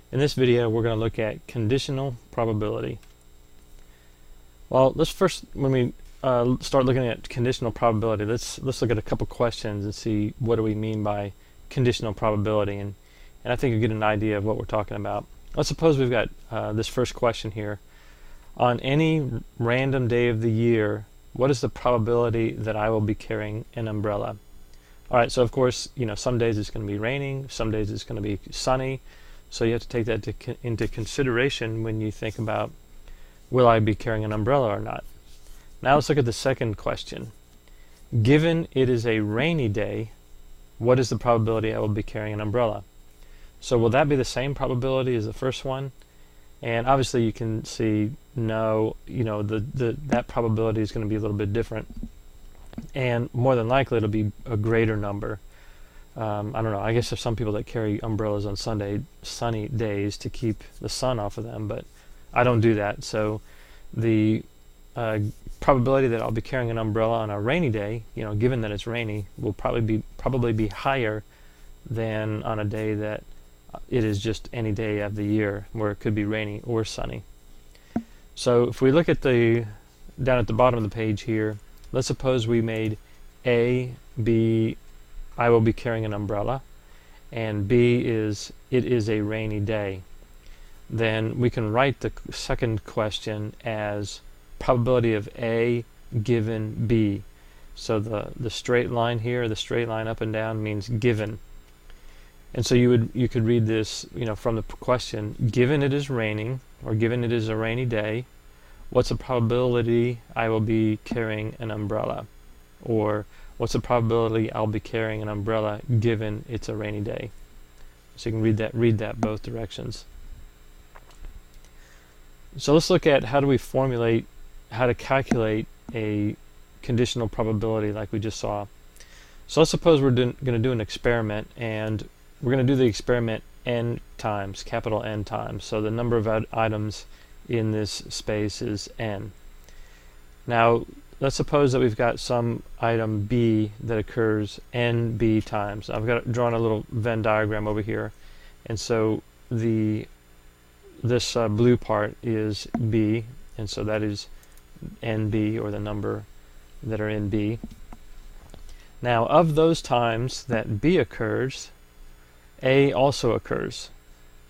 In this video, we're going to look at conditional probability. Well, let's first, when we start looking at conditional probability, let's look at a couple questions and see what do we mean by conditional probability, and I think you'll get an idea of what we're talking about. Let's suppose we've got this first question here. On any random day of the year, what is the probability that I will be carrying an umbrella? All right, so of course, some days it's going to be raining, some days it's going to be sunny, so you have to take that into consideration when you think about, will I be carrying an umbrella or not? Now let's look at the second question. Given it is a rainy day, what is the probability I will be carrying an umbrella? So will that be the same probability as the first one? And obviously you can see no, that probability is going to be a little bit different. And more than likely it'll be a greater number. I don't know, I guess there's some people that carry umbrellas on sunny days to keep the sun off of them, but I don't do that. So the probability that I'll be carrying an umbrella on a rainy day, given that it's rainy, will probably be higher than on a day that it is just any day of the year where it could be rainy or sunny. So if we look at down at the bottom of the page here, let's suppose we made A, B, I will be carrying an umbrella, and B is, it is a rainy day. Then we can write the second question as probability of A given B. So the straight line here, the straight line up and down, means given. And so you could read this, from the question, given it is raining, or given it is a rainy day, what's the probability I will be carrying an umbrella? Or what's the probability I'll be carrying an umbrella given it's a rainy day? So you can read that both directions. So let's look at how to calculate a conditional probability like we just saw. So let's suppose we're going to do an experiment, and we're going to do the experiment n times, capital N times. So the number of items in this space is n. Now let's suppose that we've got some item B that occurs NB times. I've drawn a little Venn diagram over here, and so this blue part is B, and so that is NB, or the number that are in B. Now of those times that B occurs, A also occurs.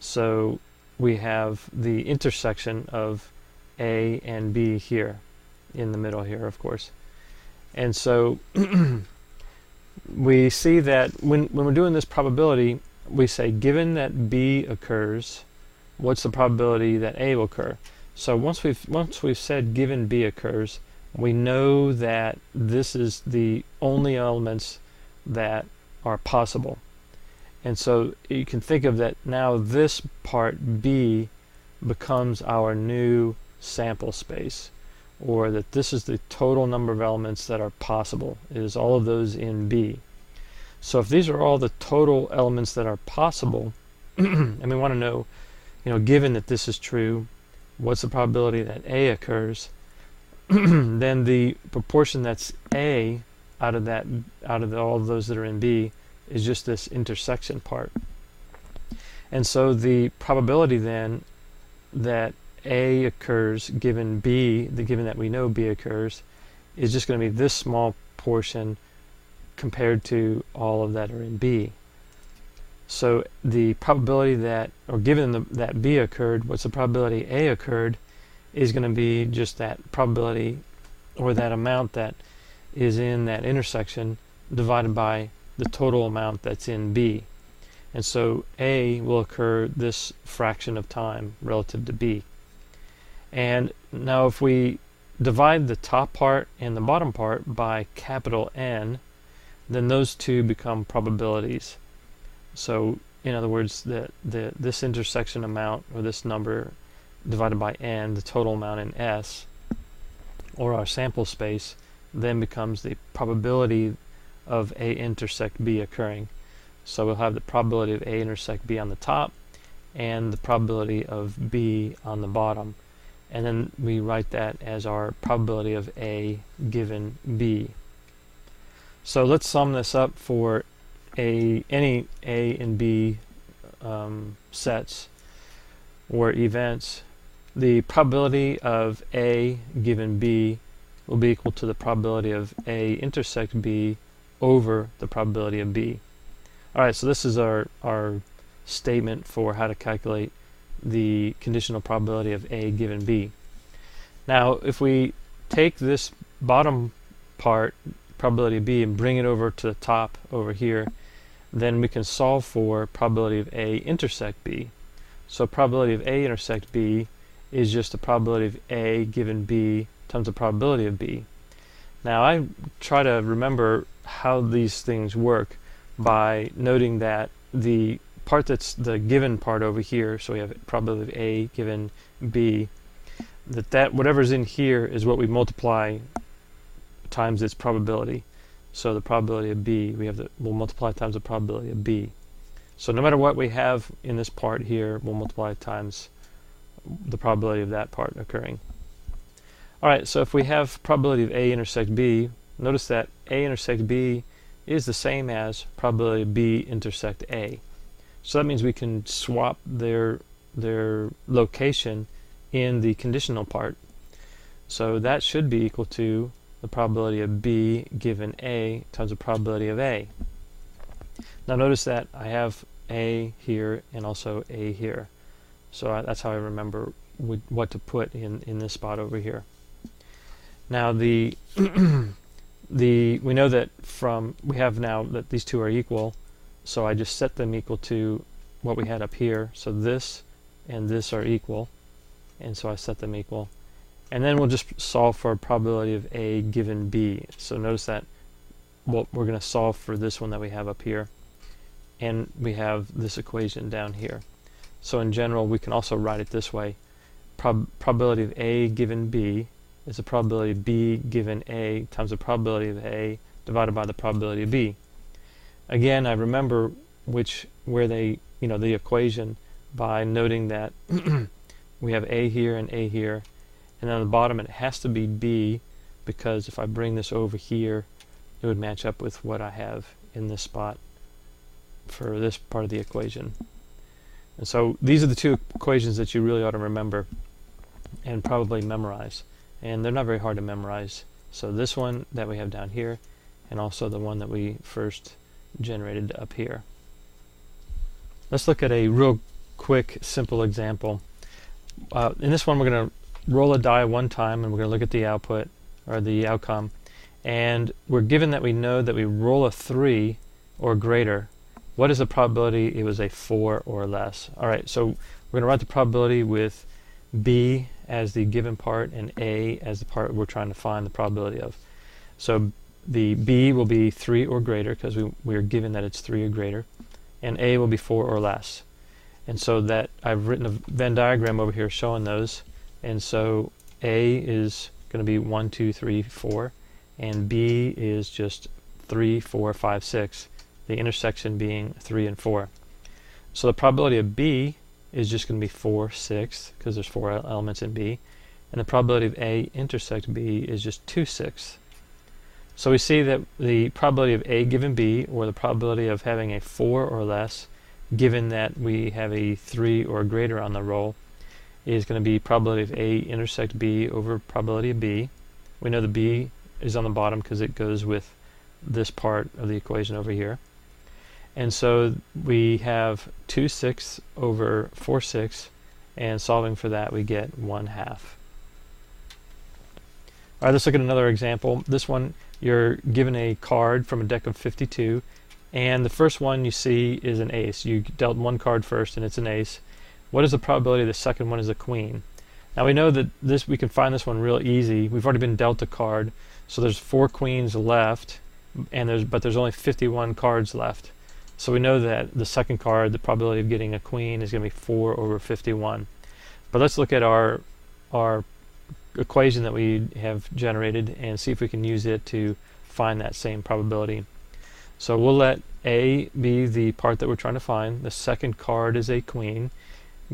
So we have the intersection of A and B here, in the middle here, of course. And so we see that when we're doing this probability, we say given that B occurs, what's the probability that A will occur? So once we've said given B occurs, we know that this is the only elements that are possible. And so you can think of that now this part B becomes our new sample space, or that this is the total number of elements that are possible, is all of those in B. So if these are all the total elements that are possible, and we want to know, given that this is true, what's the probability that A occurs? Then the proportion that's A out of all of those that are in B is just this intersection part. And so the probability then that A occurs given B, given that we know B occurs, is just going to be this small portion compared to all of that are in B. So the probability that, or given that B occurred, what's the probability A occurred, is going to be just that probability, or that amount that is in that intersection, divided by the total amount that's in B. And so A will occur this fraction of time relative to B. And now if we divide the top part and the bottom part by capital N, then those two become probabilities. So in other words, this intersection amount, or this number divided by N, the total amount in S, or our sample space, then becomes the probability of A intersect B occurring. So we'll have the probability of A intersect B on the top, and the probability of B on the bottom. And then we write that as our probability of A given B. So let's sum this up for any A and B sets. or events, the probability of A given B will be equal to the probability of A intersect B over the probability of B. Alright, so this is our statement for how to calculate the conditional probability of A given B. Now, if we take this bottom part, probability of B, and bring it over to the top over here, then we can solve for probability of A intersect B. So probability of A intersect B is just the probability of A given B times the probability of B. Now I try to remember how these things work by noting that the part that's the given part over here, so we have probability of A given B, that whatever's in here is what we multiply times its probability. So the probability of B, we'll multiply times the probability of B. So no matter what we have in this part here, we'll multiply times the probability of that part occurring. Alright, so if we have probability of A intersect B, notice that A intersect B is the same as probability of B intersect A. So that means we can swap their location in the conditional part. So that should be equal to the probability of B given A times the probability of A. Now notice that I have A here and also A here. So that's how I remember what to put in this spot over here. Now we know that we have now that these two are equal, so I just set them equal to what we had up here. So this and this are equal, and so I set them equal. And then we'll just solve for a probability of A given B. So notice that we're going to solve for this one that we have up here, and we have this equation down here. So in general, we can also write it this way. Probability of A given B is the probability of B given A times the probability of A divided by the probability of B. Again, I remember the equation by noting that we have A here, and on the bottom it has to be B, because if I bring this over here, it would match up with what I have in this spot for this part of the equation. And so these are the two equations that you really ought to remember and probably memorize. And they're not very hard to memorize. So this one that we have down here, and also the one that we first generated up here. Let's look at a real quick, simple example. In this one, we're going to roll a die one time, and we're going to look at the output, or the outcome. And we're given that we know that we roll a 3 or greater. What is the probability it was a 4 or less? Alright, so we're going to write the probability with B as the given part and A as the part we're trying to find the probability of. So the B will be 3 or greater, because we are given that it's 3 or greater, and A will be 4 or less. And so that I've written a Venn diagram over here showing those. And so A is going to be 1, 2, 3, 4, and B is just 3, 4, 5, 6, the intersection being 3 and 4. So the probability of B is just going to be 4, 6, because there's 4 elements in B, and the probability of A intersect B is just 2, 6. So we see that the probability of A given B, or the probability of having a 4 or less, given that we have a 3 or greater on the roll, is going to be probability of A intersect B over probability of B. We know the B is on the bottom because it goes with this part of the equation over here. And so we have 2, 6 over 4, 6, and solving for that we get 1/2. Alright, let's look at another example. This one, you're given a card from a deck of 52, and the first one you see is an ace. You dealt one card first and it's an ace. What is the probability the second one is a queen? Now we know that we can find this one real easy. We've already been dealt a card, so there's 4 queens left, but there's only 51 cards left. So we know that the second card, the probability of getting a queen, is going to be 4 over 51. But let's look at our equation that we have generated and see if we can use it to find that same probability. So we'll let A be the part that we're trying to find. The second card is a queen,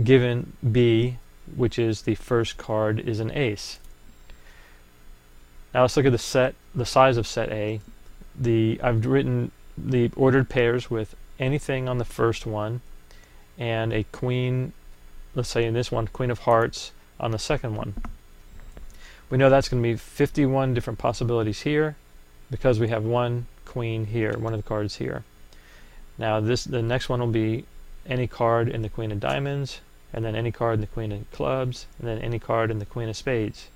given B, which is the first card, is an ace. Now let's look at the size of set A. I've written the ordered pairs with anything on the first one and a queen let's say in this one, Queen of Hearts on the second one. We know that's going to be 51 different possibilities here because we have one queen here, one of the cards here. Now the next one will be any card in the Queen of Diamonds, and then any card in the Queen of Clubs, and then any card in the Queen of Spades.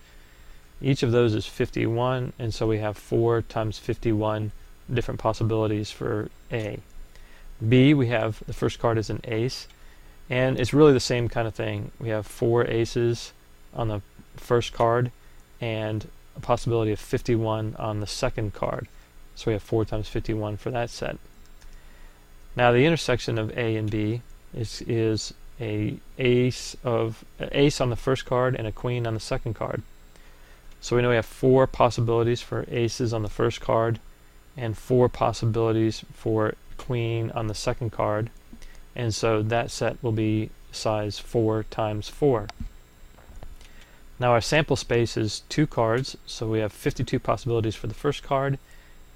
Each of those is 51, and so we have 4 times 51 different possibilities for A. B, we have the first card is an ace, and it's really the same kind of thing. We have 4 aces on the first card and a possibility of 51 on the second card. So we have 4 times 51 for that set. Now the intersection of A and B is a ace on the first card and a queen on the second card. So we know we have 4 possibilities for aces on the first card and 4 possibilities for queen on the second card, and so that set will be size 4 times 4. Now our sample space is 2 cards, so we have 52 possibilities for the first card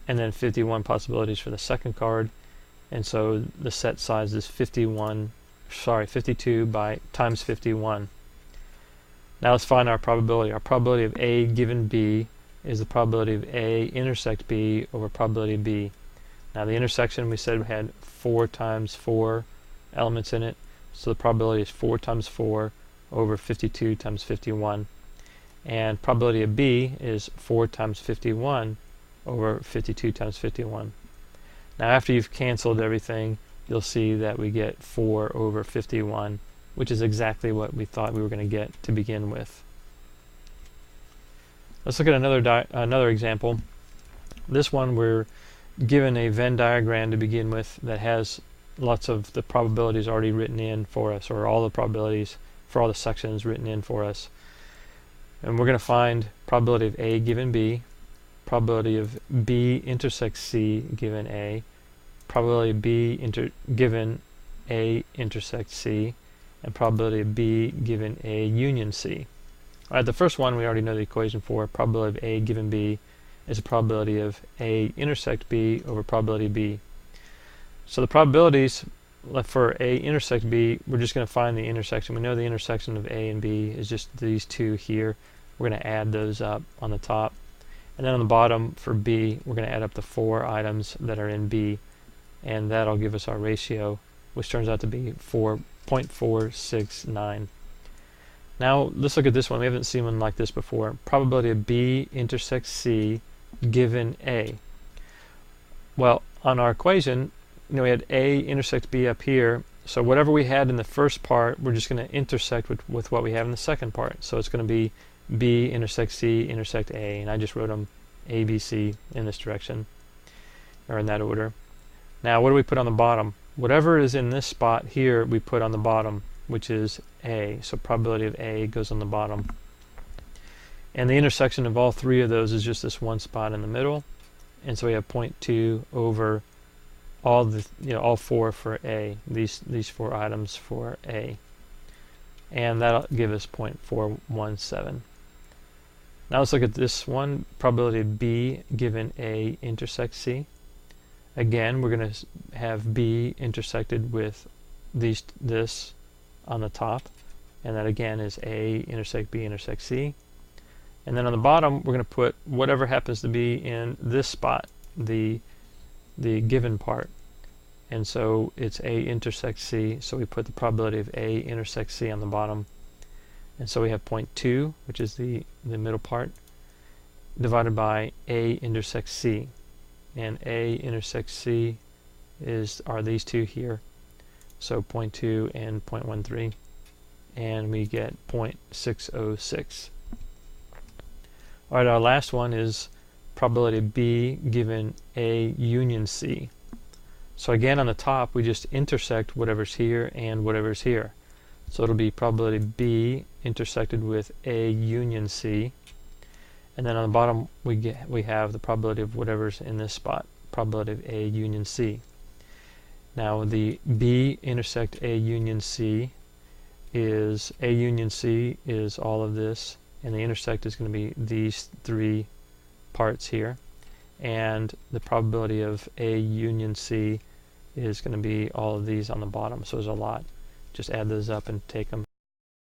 and then 51 possibilities for the second card, and so the set size is 52 times 51. Now let's find our probability. Our probability of A given B is the probability of A intersect B over probability of B. Now the intersection, we said we had 4 times 4 elements in it, so the probability is 4 times 4 over 52 times 51. And probability of B is 4 times 51 over 52 times 51. Now after you've canceled everything, you'll see that we get 4 over 51, which is exactly what we thought we were going to get to begin with. Let's look at another example. This one, we're given a Venn diagram to begin with that has lots of the probabilities already written in for us, or all the probabilities for all the sections written in for us. And we're going to find probability of A given B, probability of B intersects C given A, probability of B given A intersects C, and probability of B given A union C. Alright, the first one we already know the equation for. Probability of A given B is a probability of A intersect B over probability of B. So the probabilities for A intersect B, we're just going to find the intersection. We know the intersection of A and B is just these two here. We're going to add those up on the top. And then on the bottom for B, we're going to add up the 4 items that are in B, and that'll give us our ratio, which turns out to be 4.469. Now let's look at this one. We haven't seen one like this before. Probability of B intersects C given A. Well, on our equation, we had A intersect B up here, so whatever we had in the first part, we're just going to intersect with what we have in the second part. So it's going to be B intersect C intersect A, and I just wrote them A, B, C in this direction, or in that order. Now what do we put on the bottom? Whatever is in this spot here, we put on the bottom, which is A. So probability of A goes on the bottom. And the intersection of all 3 of those is just this one spot in the middle. And so we have 0.2 over all 4 for A, these 4 items for A. And that'll give us 0.417. Now let's look at this one, probability of B given A intersects C. Again, we're going to have B intersected with this on the top, and that again is A intersect B intersect C. And then on the bottom, we're going to put whatever happens to be in this spot, the given part. And so it's A intersects C, so we put the probability of A intersects C on the bottom. And so we have 0.2, which is the middle part, divided by A intersects C. And A intersects C are these 2 here. So 0.2 and 0.13. And we get 0.606. Alright, our last one is probability of B given A union C. So again, on the top, we just intersect whatever's here and whatever's here. So it'll be probability B intersected with A union C. And then on the bottom, we have the probability of whatever's in this spot, probability of A union C. Now the B intersect A union C is all of this, and the intersect is going to be these 3 parts here, and the probability of A union C is going to be all of these on the bottom. So there's a lot. Just add those up and take them